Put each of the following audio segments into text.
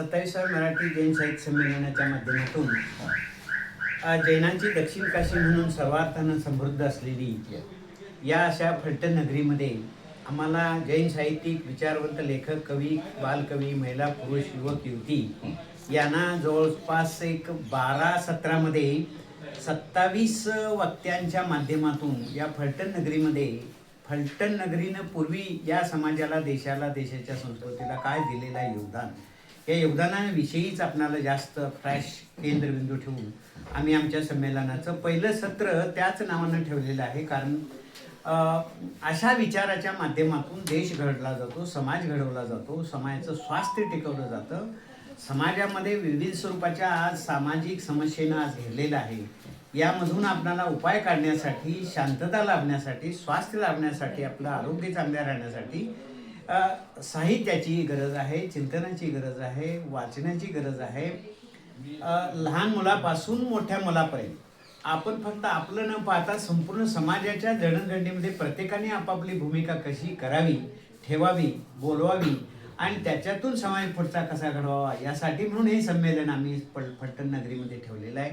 27व्या मराठी जैन साहित्य संमेलनाच्या माध्यमातून जैनांची दक्षिण काशी म्हणून सर्वार्थानं समृद्ध असलेली या अशा फलटण नगरीमध्ये आम्हाला जैन साहित्यिक, विचारवंत लेखक, कवी, बालकवी, महिला, पुरुष, युवक, युवती यांना जवळपास एक 12 सत्रामध्ये 27 वक्त्यांच्या माध्यमातून या फलटण नगरीमध्ये फलटण नगरीनं पूर्वी या समाजाला, देशाला, देशाच्या संस्कृतीला काय दिलेलं आहे योगदान, या योगदानाविषयीच आपणाला जास्त फ्रॅश केंद्रबिंदू ठेवून आम्ही आमच्या संमेलनाचं पहिलं सत्र त्याच नावानं ठेवलेलं आहे. कारण अशा विचाराच्या माध्यमातून देश घडला जातो, समाज घडवला जातो, समाजाचं स्वास्थ्य टिकवलं जातं. समाजामध्ये विविध स्वरूपाच्या आज सामाजिक समस्येनं आज घेरलेलं आहे. यामधून आपल्याला उपाय काढण्यासाठी, शांतता लाभण्यासाठी, स्वास्थ्य लाभण्यासाठी, आपलं आरोग्य चांगलं राहण्यासाठी साहित्याची गरज आहे, चिंतनाची गरज आहे, वाचनाची गरज आहे. लहान मुलापासून मोठ्या मुलापर्यंत आपण फक्त आपलं न पाहता संपूर्ण समाजाच्या जडणघडणीमध्ये प्रत्येकाने आपापली भूमिका कशी करावी, ठेवावी, बोलवावी आणि त्याच्यातून समाज पुढचा कसा घडवावा यासाठी म्हणून हे संमेलन आम्ही फलटण नगरीमध्ये ठेवलेलं आहे.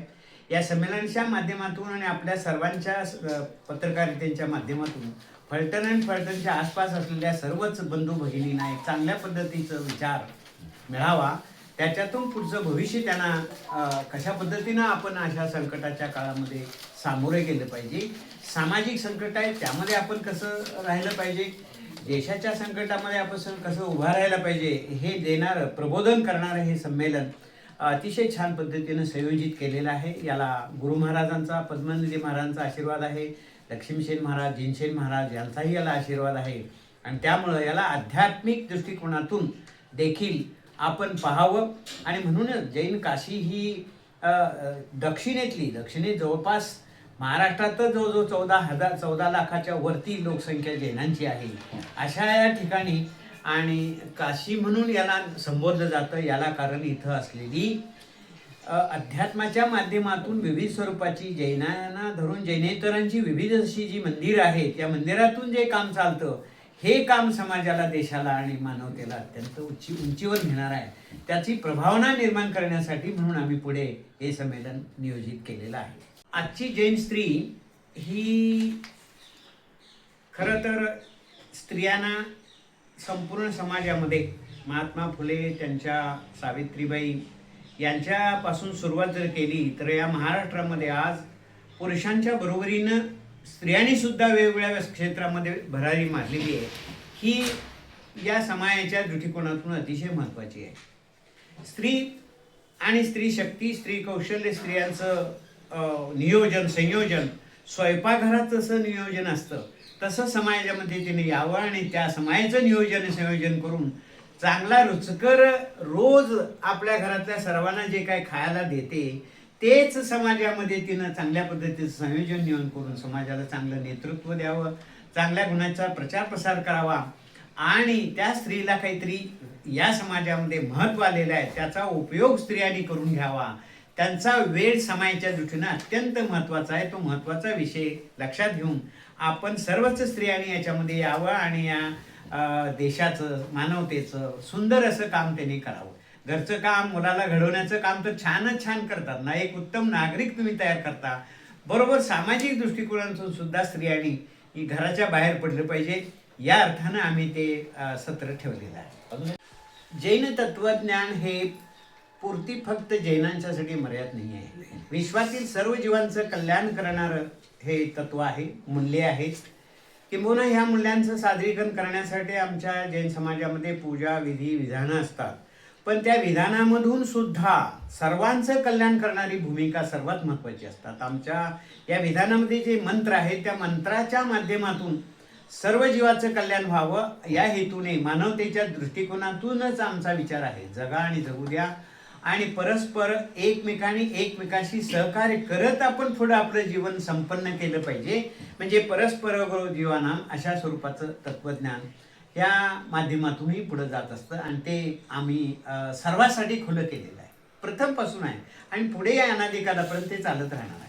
या संमेलनाच्या माध्यमातून आणि आपल्या सर्वांच्या पत्रकारितेच्या माध्यमातून फलटण आणि फलटणच्या आसपास असलेल्या सर्वच बंधू भगिनींना एक चांगल्या पद्धतीचं विचार मिळावा, त्याच्यातून पुढचं भविष्य त्यांना कशा पद्धतीनं आपण अशा संकटाच्या काळामध्ये सामोरे गेलं पाहिजे, सामाजिक संकट आहे त्यामध्ये आपण कसं राहिलं पाहिजे, देशाच्या संकटामध्ये आपण कसं उभा राहायला पाहिजे, हे देणारं, प्रबोधन करणारं हे संमेलन अतिशय छान पद्धतीनं संयोजित केलेलं आहे. याला गुरु महाराजांचा, पद्मनिधी महाराजांचा आशीर्वाद आहे, लक्ष्मीसेन महाराज, जिनसेन महाराज यांचाही याला आशीर्वाद आहे. आणि त्यामुळं याला आध्यात्मिक दृष्टिकोनातून देखील आपण पाहावं. आणि म्हणूनच जैन काशी ही दक्षिणेत जवळपास महाराष्ट्रात जवळजवळ 14 लाखाच्या वरती लोकसंख्या जैनांची आहे. अशा या ठिकाणी आणि काशी म्हणून याला संबोधलं जातं. याला कारण इथं असलेली अध्यात्माच्या माध्यमातून विविध स्वरूपाची जैनांना धरून जैनेतरांची विविध अशी जी मंदिरं आहेत, या मंदिरातून जे काम चालतं हे काम समाजाला, देशाला आणि मानवतेला अत्यंत उंचीवर नेणार आहे. त्याची प्रभावना निर्माण करण्यासाठी म्हणून आम्ही पुढे हे संमेलन नियोजित केलेलं आहे. आजची जैन स्त्री ही खरं तर स्त्रियांना संपूर्ण समाजामध्ये महात्मा फुले, त्यांच्या सावित्रीबाई यांच्यापासून सुरुवात जर केली तर या महाराष्ट्रामध्ये आज पुरुषांच्या बरोबरीनं स्त्रियांनी सुद्धा वेगवेगळ्या क्षेत्रामध्ये भरारी मारलेली आहे. ही या समाजाच्या दृष्टिकोनातून अतिशय महत्त्वाची आहे. स्त्री आणि स्त्री शक्ती, स्त्री कौशल्य, स्त्रियांचं नियोजन, संयोजन स्वयंपाकघरात जसं नियोजन असतं तसं समाजामध्ये तिने यावं आणि त्या समाजाचं नियोजन, संयोजन करून चांगला रुचकर रोज आपल्या घरातल्या सर्वांना जे काय खायला देते तेच समाजामध्ये तिनं चांगल्या पद्धतीचं संयोजन नियोजन करून समाजाला चांगलं नेतृत्व द्यावं, चांगल्या गुणांचा प्रचार प्रसार करावा आणि त्या स्त्रीला काहीतरी या समाजामध्ये महत्त्व आलेलं आहे त्याचा उपयोग स्त्रियांनी करून घ्यावा. त्यांचा वेळ समाजाच्या दृष्टीनं अत्यंत महत्त्वाचा आहे. तो महत्त्वाचा विषय लक्षात घेऊन आपण सर्वच स्त्रियांनी याच्यामध्ये यावं आणि या देशाचं, मानवतेचं सुंदर असं काम त्यांनी करावं. घरचं काम, मुलाला घडवण्याचं काम तर छान करतात ना, एक उत्तम नागरिक तुम्ही तयार करता. बरोबर सामाजिक दृष्टिकोनातून सुद्धा स्त्रियांनी घराच्या बाहेर पडलं पाहिजे. या अर्थानं आम्ही ते सत्र ठेवलेलं आहे. जैन तत्वज्ञान हे पूर्ती फक्त जैनांच्यासाठी मर्यादित नाही आहे. विश्वातील सर्व जीवांचं कल्याण करणारं हे तत्व आहे, मूल्ये आहेत. किंबहुना ह्या मूल्यांचं सादरीकरण करण्यासाठी आमच्या जैन समाजामध्ये पूजा, विधी, विधानं असतात. पण त्या विधानामधून सुद्धा सर्वांचं कल्याण करणारी भूमिका सर्वात महत्त्वाची असतात. आमच्या या विधानामध्ये जे मंत्र आहेत त्या मंत्राच्या माध्यमातून सर्व जीवाचं कल्याण व्हावं या हेतूने, मानवतेच्या दृष्टिकोनातूनच आमचा विचार आहे. जगा आणि जगू द्या आणि परस्पर एकमेकांशी सहकार्य करत आपण पुढं आपलं जीवन संपन्न केलं पाहिजे. म्हणजे परस्पर जीवनाम अशा स्वरूपाचं तत्वज्ञान या माध्यमातूनही पुढं जात असतं आणि ते आम्ही सर्वांसाठी खुलं केलेलं आहे, प्रथमपासून आहे आणि पुढे या अनादिकालापर्यंत ते चालत राहणार.